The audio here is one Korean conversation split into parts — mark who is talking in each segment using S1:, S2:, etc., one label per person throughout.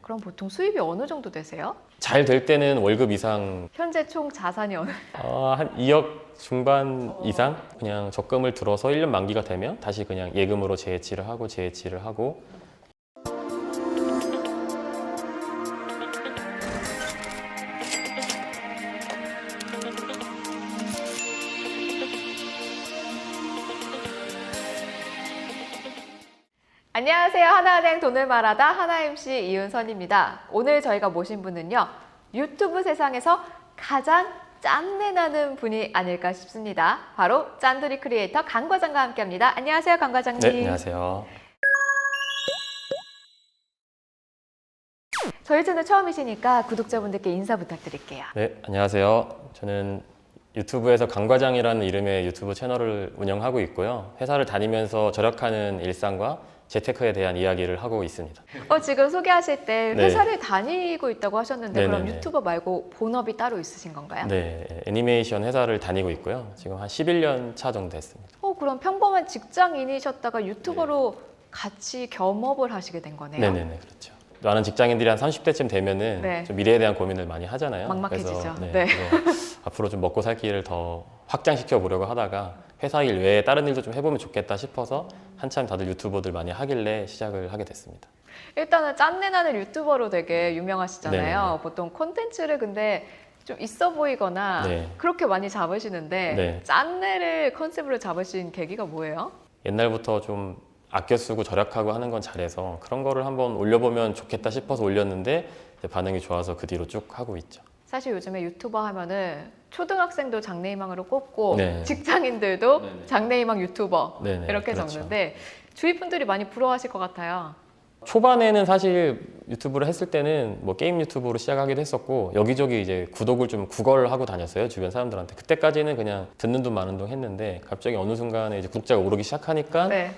S1: 그럼 보통 수입이 어느 정도 되세요?
S2: 잘 될 때는 월급 이상,
S1: 현재 총 자산이 어느?
S2: 한 2억 중반 이상? 그냥 적금을 들어서 1년 만기가 되면 다시 그냥 예금으로 재해치를 하고
S1: 안녕하세요. 하나은행 돈을 말하다 하나 MC 이윤선입니다. 오늘 저희가 모신 분은요. 유튜브 세상에서 가장 짠내나는 분이 아닐까 싶습니다. 바로 짠돌이 크리에이터 강 과장과 함께합니다. 안녕하세요, 강 과장님.
S2: 네, 안녕하세요.
S1: 저희 채널 처음이시니까 구독자분들께 인사 부탁드릴게요.
S2: 네, 안녕하세요. 저는 유튜브에서 강과장이라는 이름의 유튜브 채널을 운영하고 있고요. 회사를 다니면서 절약하는 일상과 재테크에 대한 이야기를 하고 있습니다.
S1: 지금 소개하실 때
S2: 네.
S1: 회사를 다니고 있다고 하셨는데 그럼
S2: 네네네.
S1: 유튜버 말고 본업이 따로 있으신 건가요?
S2: 네, 애니메이션 회사를 다니고 있고요. 지금 한 11년 차 정도 됐습니다.
S1: 그럼 평범한 직장인이셨다가 유튜버로 같이 겸업을 하시게 된 거네요?
S2: 네네네, 그렇죠. 많은 직장인들이 한 30대쯤 되면은
S1: 네.
S2: 좀 미래에 대한 고민을 많이 하잖아요.
S1: 막막해지죠.
S2: 그래서
S1: 네.
S2: 앞으로 좀 먹고 살 길을 더 확장시켜 보려고 하다가 회사 일 외에 다른 일도 좀 해보면 좋겠다 싶어서 한참 다들 유튜버들 많이 하길래 시작을 하게 됐습니다.
S1: 일단은 짠내나는 유튜버로 되게 유명하시잖아요.
S2: 네네네.
S1: 보통 콘텐츠를 근데 좀 있어 보이거나
S2: 네.
S1: 그렇게 많이 잡으시는데
S2: 네.
S1: 짠내를 컨셉으로 잡으신 계기가 뭐예요?
S2: 옛날부터 좀 아껴 쓰고 절약하고 하는 건 잘해서 그런 거를 한번 올려보면 좋겠다 싶어서 올렸는데 이제 반응이 좋아서 그 뒤로 쭉 하고 있죠.
S1: 사실 요즘에 유튜버 하면은 초등학생도 장래희망으로 꼽고
S2: 네.
S1: 직장인들도
S2: 네네.
S1: 장래희망 유튜버
S2: 네네,
S1: 이렇게
S2: 그렇죠.
S1: 적는데 주위 분들이 많이 부러워하실 것 같아요.
S2: 초반에는 사실 유튜브를 했을 때는 뭐 게임 유튜브로 시작하기도 했었고 여기저기 이제 구독을 좀 구걸하고 다녔어요, 주변 사람들한테. 그때까지는 그냥 듣는 돈 마는 돈 했는데 갑자기 어느 순간에 이제 구독자가 오르기 시작하니까
S1: 네.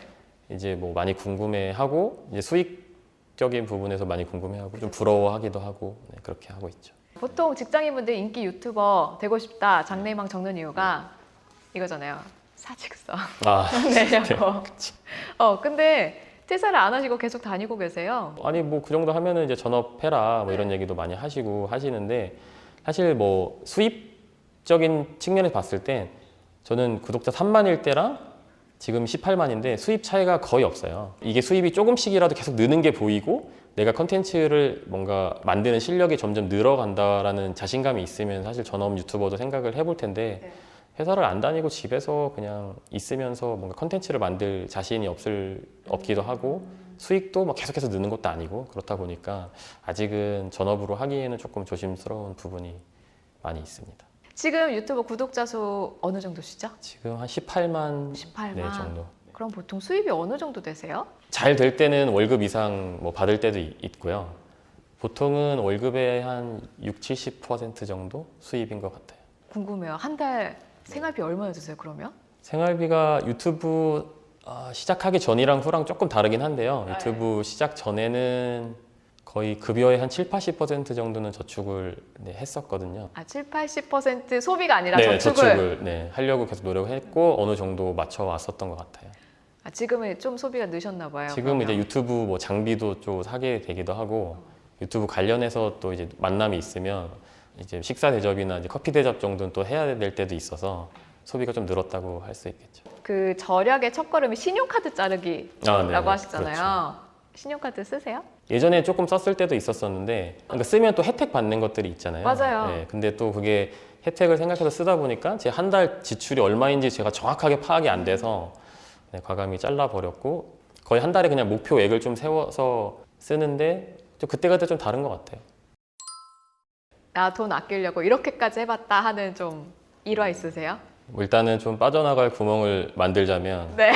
S2: 이제 뭐 많이 궁금해하고 이제 수익적인 부분에서 많이 궁금해하고 좀 부러워하기도 하고 네, 그렇게 하고 있죠.
S1: 보통 직장인분들 인기 유튜버 되고 싶다 장래희망 적는 이유가 이거잖아요. 사직서 내려고. 근데 퇴사를 안 하시고 계속 다니고 계세요.
S2: 아니 뭐 그 정도 하면은 이제 전업해라 뭐 이런 얘기도 많이 하시는데 사실 뭐 수입적인 측면에서 봤을 때 저는 구독자 3만일 때랑 지금 18만인데 수입 차이가 거의 없어요. 이게 수입이 조금씩이라도 계속 느는 게 보이고 내가 컨텐츠를 뭔가 만드는 실력이 점점 늘어간다라는 자신감이 있으면 사실 전업 유튜버도 생각을 해볼 텐데 회사를 안 다니고 집에서 그냥 있으면서 뭔가 컨텐츠를 만들 자신이 없기도 하고 수익도 막 계속해서 느는 것도 아니고 그렇다 보니까 아직은 전업으로 하기에는 조금 조심스러운 부분이 많이 있습니다.
S1: 지금 유튜브 구독자 수 어느 정도시죠?
S2: 지금 한 18만
S1: 18만.
S2: 네, 정도.
S1: 그럼 보통 수입이 어느 정도 되세요?
S2: 잘 될 때는 월급 이상 뭐 받을 때도 있고요. 보통은 월급의 한 6, 70% 정도 수입인 것 같아요.
S1: 궁금해요. 한 달 생활비 얼마나 드세요, 그러면?
S2: 생활비가 유튜브 시작하기 전이랑 후랑 조금 다르긴 한데요. 유튜브 시작 전에는 거의 급여의 한 7, 80% 정도는 저축을 했었거든요.
S1: 7, 80% 소비가 아니라
S2: 네,
S1: 저축을.
S2: 하려고 계속 노력했고 어느 정도 맞춰 왔었던 것 같아요.
S1: 지금은 좀 소비가 느셨나 봐요.
S2: 지금
S1: 그러면.
S2: 이제 유튜브 뭐 장비도 좀 사게 되기도 하고 유튜브 관련해서 또 이제 만남이 있으면 이제 식사 대접이나 이제 커피 대접 정도는 또 해야 될 때도 있어서 소비가 좀 늘었다고 할 수 있겠죠.
S1: 그 절약의 첫걸음이 신용카드 자르기라고
S2: 네네,
S1: 하시잖아요.
S2: 그렇죠.
S1: 신용카드 쓰세요?
S2: 예전에 조금 썼을 때도 있었었는데 그러니까 쓰면 또 혜택 받는 것들이 있잖아요.
S1: 맞아요.
S2: 네, 근데 또 그게 혜택을 생각해서 쓰다 보니까 제 한 달 지출이 얼마인지 제가 정확하게 파악이 안 돼서 과감히 잘라버렸고 거의 한 달에 그냥 목표액을 좀 세워서 쓰는데 좀 그때그때 좀 다른 것 같아요.
S1: 나 돈 아끼려고 이렇게까지 해봤다 하는 좀 일화 있으세요?
S2: 뭐 일단은 좀 빠져나갈 구멍을 만들자면
S1: 네.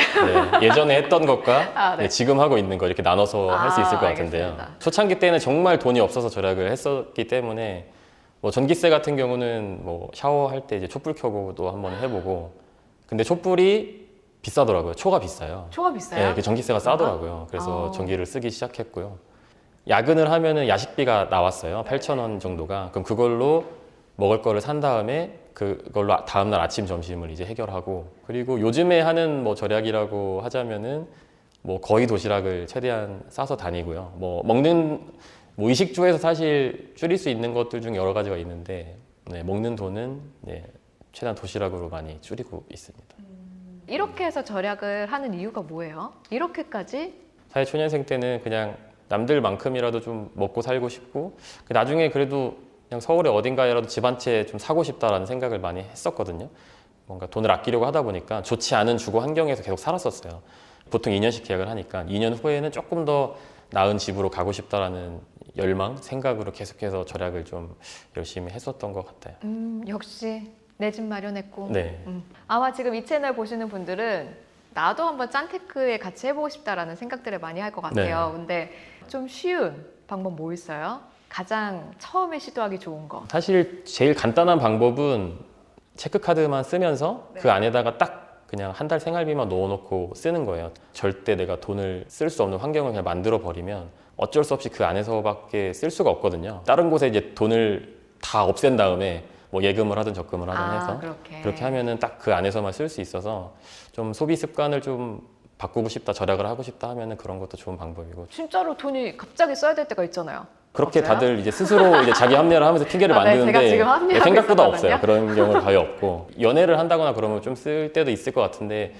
S2: 예전에 했던 것과
S1: 네.
S2: 지금 하고 있는 거 이렇게 나눠서 할 수 있을 것 같은데요.
S1: 알겠습니다.
S2: 초창기 때는 정말 돈이 없어서 절약을 했었기 때문에 뭐 전기세 같은 경우는 뭐 샤워할 때 이제 촛불 켜고도 한번 해보고 근데 촛불이 비싸더라고요. 초가 비싸요.
S1: 초가 비싸요?
S2: 네, 그 전기세가 싸더라고요. 그래서
S1: 아.
S2: 전기를 쓰기 시작했고요. 야근을 하면은 야식비가 나왔어요. 8,000원 정도가. 그럼 그걸로 먹을 거를 산 다음에 그걸로 다음날 아침 점심을 이제 해결하고 그리고 요즘에 하는 뭐 절약이라고 하자면은 뭐 거의 도시락을 최대한 싸서 다니고요. 뭐 먹는 뭐 의식주에서 사실 줄일 수 있는 것들 중 여러 가지가 있는데 네, 먹는 돈은 네, 최대한 도시락으로 많이 줄이고 있습니다.
S1: 이렇게 해서 절약을 하는 이유가 뭐예요? 이렇게까지?
S2: 사회 초년생 때는 그냥 남들만큼이라도 좀 먹고 살고 싶고 나중에 그래도 그냥 서울에 어딘가에라도 집 한 채 좀 사고 싶다라는 생각을 많이 했었거든요. 뭔가 돈을 아끼려고 하다 보니까 좋지 않은 주거 환경에서 계속 살았었어요. 보통 2년씩 계약을 하니까 2년 후에는 조금 더 나은 집으로 가고 싶다라는 열망, 생각으로 계속해서 절약을 좀 열심히 했었던 것 같아요.
S1: 역시 내 집 마련했고.
S2: 네.
S1: 아마 지금 이 채널 보시는 분들은 나도 한번 짠테크에 같이 해보고 싶다라는 생각들을 많이 할 것 같아요. 근데 좀 쉬운 방법 뭐 있어요? 가장 처음에 시도하기 좋은 거.
S2: 사실 제일 간단한 방법은 체크카드만 쓰면서 그 안에다가 딱 그냥 한 달 생활비만 넣어놓고 쓰는 거예요. 절대 내가 돈을 쓸 수 없는 환경을 그냥 만들어 버리면 어쩔 수 없이 그 안에서밖에 쓸 수가 없거든요. 다른 곳에 이제 돈을 다 없앤 다음에 뭐 예금을 하든 적금을 하든 해서 그렇게 하면은 딱 그 안에서만 쓸 수 있어서 좀 소비 습관을 좀 바꾸고 싶다, 절약을 하고 싶다 하면은 그런 것도 좋은 방법이고.
S1: 진짜로 돈이 갑자기 써야 될 때가 있잖아요.
S2: 그렇게
S1: 없어요?
S2: 다들 이제 스스로 이제 자기 합리화를 하면서 핑계를
S1: 네, 제가
S2: 만드는데
S1: 지금 합리화하고
S2: 생각보다
S1: 있었거든요.
S2: 없어요. 그런 경우는 거의 없고 연애를 한다거나 그러면 좀 쓸 때도 있을 것 같은데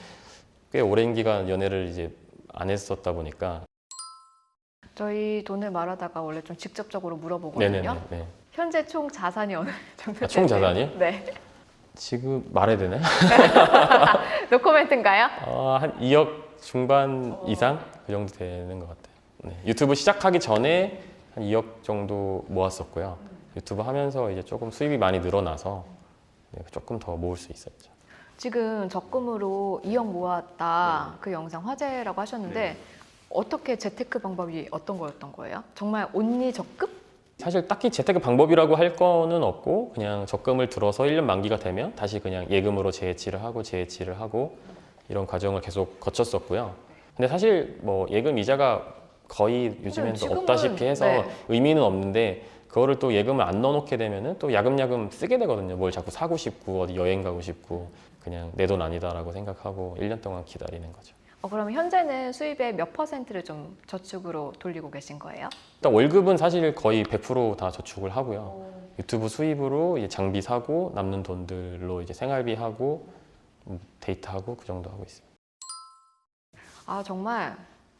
S2: 꽤 오랜 기간 연애를 이제 안 했었다 보니까.
S1: 저희 돈을 말하다가 원래 좀 직접적으로 물어보거든요.
S2: 네네네. 네.
S1: 현재 총 자산이 어느 정도 되세요?
S2: 총 자산이요?
S1: 네.
S2: 지금 말해야 되나요?
S1: 노코멘트인가요?
S2: 한 2억 중반 이상 그 정도 되는 것 같아요. 네. 유튜브 시작하기 전에 한 2억 정도 모았었고요. 유튜브 하면서 이제 조금 수입이 많이 늘어나서 네, 조금 더 모을 수 있었죠.
S1: 지금 적금으로 2억 모았다 그 영상 화제라고 하셨는데 어떻게 재테크 방법이 어떤 거였던 거예요? 정말 온리 적금?
S2: 사실 딱히 재테크 방법이라고 할 거는 없고 그냥 적금을 들어서 1년 만기가 되면 다시 그냥 예금으로 재해치를 하고 이런 과정을 계속 거쳤었고요. 근데 사실 뭐 예금 이자가 거의 요즘엔
S1: 지금은,
S2: 없다시피 해서
S1: 네.
S2: 의미는 없는데 그거를 또 예금을 안 넣어놓게 되면은 또 야금야금 쓰게 되거든요. 뭘 자꾸 사고 싶고 어디 여행 가고 싶고 그냥 내 돈 아니다라고 생각하고 1년 동안 기다리는 거죠.
S1: 그러면 현재는 수입의 몇 %를 좀 저축으로 돌리고 계신 거예요?
S2: 일단 월급은 사실 거의 100% 다 저축을 하고요. 유튜브 수입으로 이제 장비 사고 남는 돈들로 이제 생활비 하고 데이트하고 그 정도 하고 있습니다.
S1: 아 정말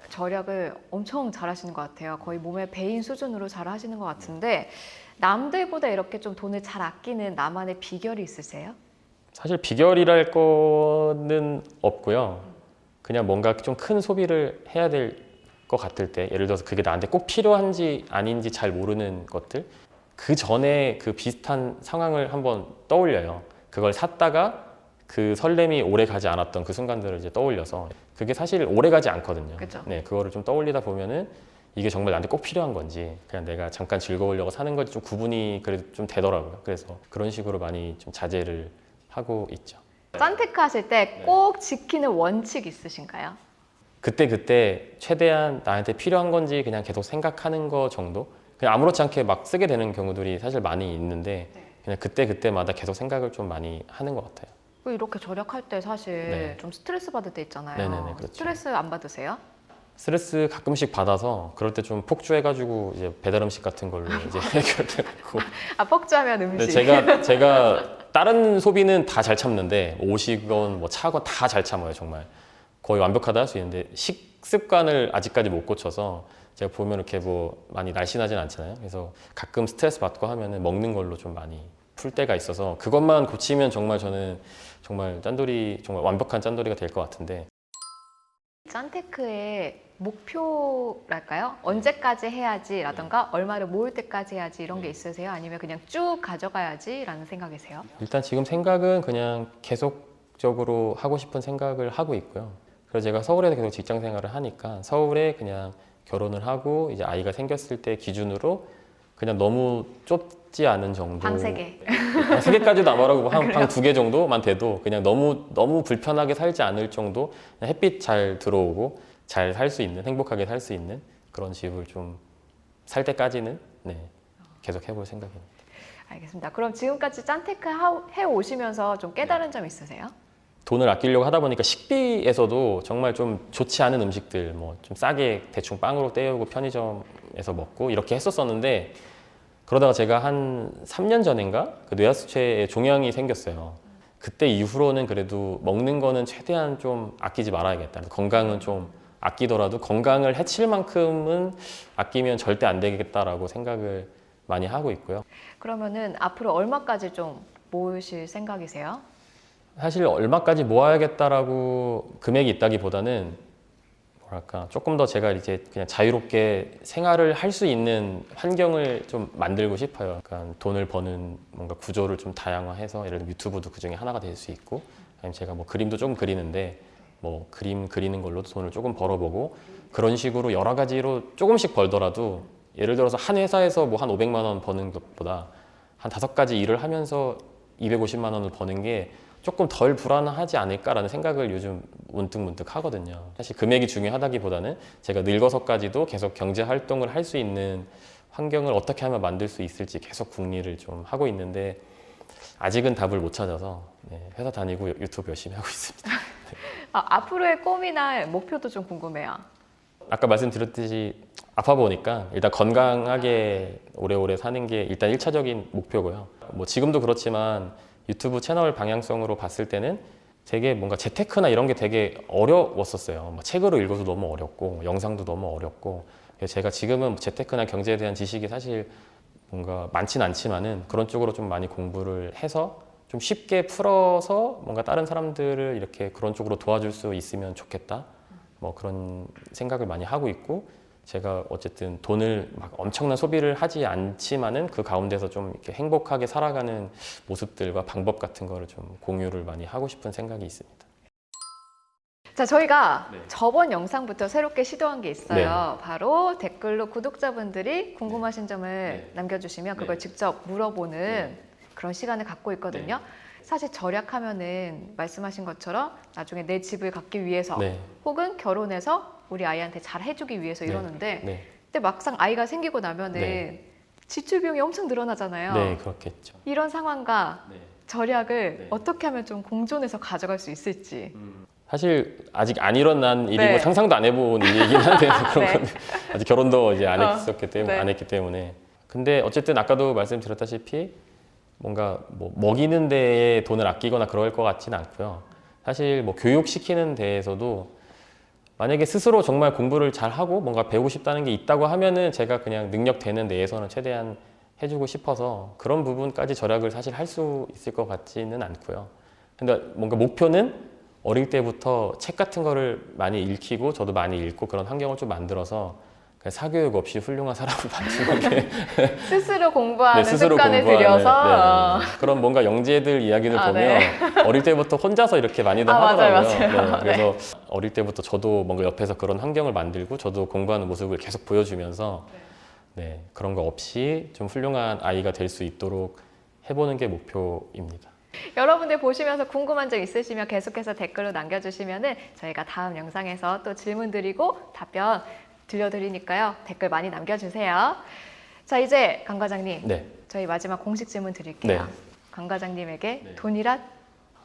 S1: 절약을 엄청 잘하시는 것 같아요. 거의 몸의 배인 수준으로 잘하시는 것 같은데 남들보다 이렇게 좀 돈을 잘 아끼는 나만의 비결이 있으세요?
S2: 사실 비결이랄 거는 없고요. 그냥 뭔가 좀 큰 소비를 해야 될 것 같을 때 예를 들어서 그게 나한테 꼭 필요한지 아닌지 잘 모르는 것들 그 전에 그 비슷한 상황을 한번 떠올려요. 그걸 샀다가 그 설렘이 오래 가지 않았던 그 순간들을 이제 떠올려서 그게 사실 오래 가지 않거든요.
S1: 그쵸.
S2: 네, 그거를 좀 떠올리다 보면은 이게 정말 나한테 꼭 필요한 건지 그냥 내가 잠깐 즐거우려고 사는 건지 좀 구분이 그래도 좀 되더라고요. 그래서 그런 식으로 많이 좀 자제를 하고 있죠.
S1: 짠테크 하실 때 꼭 지키는 원칙 있으신가요?
S2: 그때 최대한 나한테 필요한 건지 그냥 계속 생각하는 거 정도? 그냥 아무렇지 않게 막 쓰게 되는 경우들이 사실 많이 있는데 그냥 그때마다 계속 생각을 좀 많이 하는 것 같아요.
S1: 이렇게 절약할 때 사실
S2: 네.
S1: 좀 스트레스 받을 때 있잖아요.
S2: 네네네, 그렇죠.
S1: 스트레스 안 받으세요?
S2: 스트레스 가끔씩 받아서 그럴 때 좀 폭주해가지고 이제 배달 음식 같은 걸로 이제 해결되고.
S1: 폭주하면
S2: 근데
S1: 음식.
S2: 제가 다른 소비는 다 잘 참는데 옷이건 뭐 차건 다 잘 참아요 정말. 거의 완벽하다 할 수 있는데 식습관을 아직까지 못 고쳐서 제가 보면 이렇게 뭐 많이 날씬하진 않잖아요. 그래서 가끔 스트레스 받고 하면은 먹는 걸로 좀 많이 풀 때가 있어서 그것만 고치면 정말 저는 정말 짠돌이 정말 완벽한 짠돌이가 될 것 같은데.
S1: 짠테크의 목표랄까요? 언제까지 해야지라던가 얼마를 모을 때까지 해야지 이런 게 있으세요? 아니면 그냥 쭉 가져가야지라는 생각이세요?
S2: 일단 지금 생각은 그냥 계속적으로 하고 싶은 생각을 하고 있고요. 그래서 제가 서울에서 계속 직장 생활을 하니까 서울에 그냥 결혼을 하고 이제 아이가 생겼을 때 기준으로 그냥 너무 좁지 않은 정도.
S1: 방 3개.
S2: 방 3개까지도 안 말하고 방 2개 정도만 돼도 그냥 너무 불편하게 살지 않을 정도. 그냥 햇빛 잘 들어오고 잘 살 수 있는, 행복하게 살 수 있는 그런 집을 좀 살 때까지는 네, 계속 해볼 생각입니다.
S1: 알겠습니다. 그럼 지금까지 짠테크 해오시면서 좀 깨달은 점 있으세요?
S2: 돈을 아끼려고 하다 보니까 식비에서도 정말 좀 좋지 않은 음식들 뭐 좀 싸게 대충 빵으로 때우고 편의점 병원에서 먹고 이렇게 했었었는데 그러다가 제가 한 3년 전인가 그 뇌하수체에 종양이 생겼어요. 그때 이후로는 그래도 먹는 거는 최대한 좀 아끼지 말아야겠다. 건강은 좀 아끼더라도 건강을 해칠 만큼은 아끼면 절대 안 되겠다라고 생각을 많이 하고 있고요.
S1: 그러면은 앞으로 얼마까지 좀 모으실 생각이세요?
S2: 사실 얼마까지 모아야겠다라고 금액이 있다기보다는 뭐랄까 조금 더 제가 이제 그냥 자유롭게 생활을 할 수 있는 환경을 좀 만들고 싶어요. 그러니까 돈을 버는 뭔가 구조를 좀 다양화해서 예를 들면 유튜브도 그 중에 하나가 될 수 있고 아니면 제가 뭐 그림도 조금 그리는데 뭐 그림 그리는 걸로도 돈을 조금 벌어보고 그런 식으로 여러 가지로 조금씩 벌더라도 예를 들어서 한 회사에서 뭐 한 500만 원 버는 것보다 한 5가지 일을 하면서 250만 원을 버는 게 조금 덜 불안하지 않을까라는 생각을 요즘 문득 하거든요. 사실 금액이 중요하다기보다는 제가 늙어서까지도 계속 경제 활동을 할 수 있는 환경을 어떻게 하면 만들 수 있을지 계속 궁리를 좀 하고 있는데 아직은 답을 못 찾아서 회사 다니고 유튜브 열심히 하고 있습니다.
S1: 앞으로의 꿈이나 목표도 좀 궁금해요.
S2: 아까 말씀드렸듯이 아파 보니까 일단 건강하게 오래오래 사는 게 일단 1차적인 목표고요. 뭐 지금도 그렇지만 유튜브 채널 방향성으로 봤을 때는 되게 뭔가 재테크나 이런 게 되게 어려웠었어요. 뭐 책으로 읽어도 너무 어렵고 영상도 너무 어렵고 그래서 제가 지금은 재테크나 경제에 대한 지식이 사실 뭔가 많진 않지만은 그런 쪽으로 좀 많이 공부를 해서 좀 쉽게 풀어서 뭔가 다른 사람들을 이렇게 그런 쪽으로 도와줄 수 있으면 좋겠다. 뭐 그런 생각을 많이 하고 있고 제가 어쨌든 돈을 막 엄청난 소비를 하지 않지만은 그 가운데서 좀 이렇게 행복하게 살아가는 모습들과 방법 같은 거를 좀 공유를 많이 하고 싶은 생각이 있습니다.
S1: 자, 저희가
S2: 네.
S1: 저번 영상부터 새롭게 시도한 게 있어요.
S2: 네.
S1: 바로 댓글로 구독자분들이 궁금하신 점을
S2: 네.
S1: 남겨주시면 그걸
S2: 네.
S1: 직접 물어보는
S2: 네.
S1: 그런 시간을 갖고 있거든요. 사실 절약하면은 말씀하신 것처럼 나중에 내 집을 갖기 위해서
S2: 네.
S1: 혹은 결혼해서 우리 아이한테 잘 해주기 위해서
S2: 네.
S1: 이러는데
S2: 네.
S1: 근데 막상 아이가 생기고 나면은
S2: 네.
S1: 지출 비용이 엄청 늘어나잖아요.
S2: 네, 그렇겠죠.
S1: 이런 상황과
S2: 네.
S1: 절약을
S2: 네.
S1: 어떻게 하면 좀 공존해서 가져갈 수 있을지.
S2: 사실 아직 안 일어난 일이고
S1: 네.
S2: 상상도 안 해본 일이긴 한데 그런
S1: 네.
S2: 건 아직 결혼도 이제 안 했었기 때문에
S1: 네.
S2: 안 했기 때문에 근데 어쨌든 아까도 말씀드렸다시피 뭔가 뭐 먹이는 데에 돈을 아끼거나 그럴 것 같지는 않고요. 사실 뭐 교육시키는 데에서도 만약에 스스로 정말 공부를 잘 하고 뭔가 배우고 싶다는 게 있다고 하면은 제가 그냥 능력 되는 데에서는 최대한 해주고 싶어서 그런 부분까지 절약을 사실 할 수 있을 것 같지는 않고요. 근데 뭔가 목표는 어릴 때부터 책 같은 거를 많이 읽히고 저도 많이 읽고 그런 환경을 좀 만들어서 그냥 사교육 없이 훌륭한 사람을 만드는 게
S1: 스스로 공부하는
S2: 네, 스스로
S1: 습관을
S2: 공부하는,
S1: 들여서
S2: 네. 그런 뭔가 영재들 이야기를
S1: 아,
S2: 보면
S1: 네.
S2: 어릴 때부터 혼자서 이렇게 많이들
S1: 맞아요,
S2: 하더라고요.
S1: 맞아요.
S2: 네, 그래서 어릴 때부터 저도 뭔가 옆에서 그런 환경을 만들고 저도 공부하는 모습을 계속 보여주면서 네, 그런 거 없이 좀 훌륭한 아이가 될 수 있도록 해보는 게 목표입니다.
S1: 여러분들 보시면서 궁금한 점 있으시면 계속해서 댓글로 남겨주시면은 저희가 다음 영상에서 또 질문 드리고 답변 들려드리니까요. 댓글 많이 남겨주세요. 자, 이제 강 과장님,
S2: 네,
S1: 저희 마지막 공식 질문 드릴게요.
S2: 네.
S1: 강 과장님에게
S2: 네.
S1: 돈이란?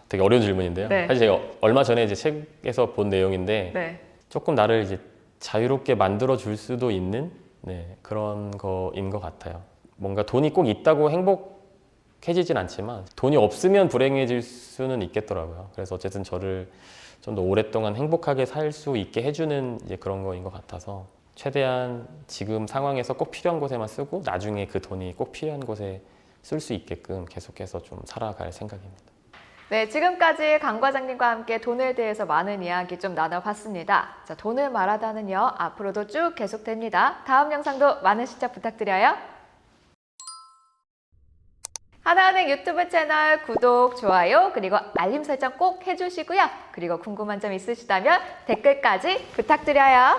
S2: 되게 어려운 질문인데요.
S1: 네.
S2: 사실 제가 얼마 전에 이제 책에서 본 내용인데
S1: 네.
S2: 조금 나를 이제 자유롭게 만들어 줄 수도 있는 그런 거인 것 같아요. 뭔가 돈이 꼭 있다고 행복해지진 않지만 돈이 없으면 불행해질 수는 있겠더라고요. 그래서 어쨌든 저를 좀 더 오랫동안 행복하게 살 수 있게 해주는 이제 그런 거인 것 같아서 최대한 지금 상황에서 꼭 필요한 곳에만 쓰고 나중에 그 돈이 꼭 필요한 곳에 쓸 수 있게끔 계속해서 좀 살아갈 생각입니다.
S1: 네, 지금까지 강 과장님과 함께 돈에 대해서 많은 이야기 좀 나눠봤습니다. 자, 돈을 말하다는요, 앞으로도 쭉 계속됩니다. 다음 영상도 많은 시청 부탁드려요. 하나은행 유튜브 채널 구독, 좋아요, 그리고 알림 설정 꼭 해주시고요. 그리고 궁금한 점 있으시다면 댓글까지 부탁드려요.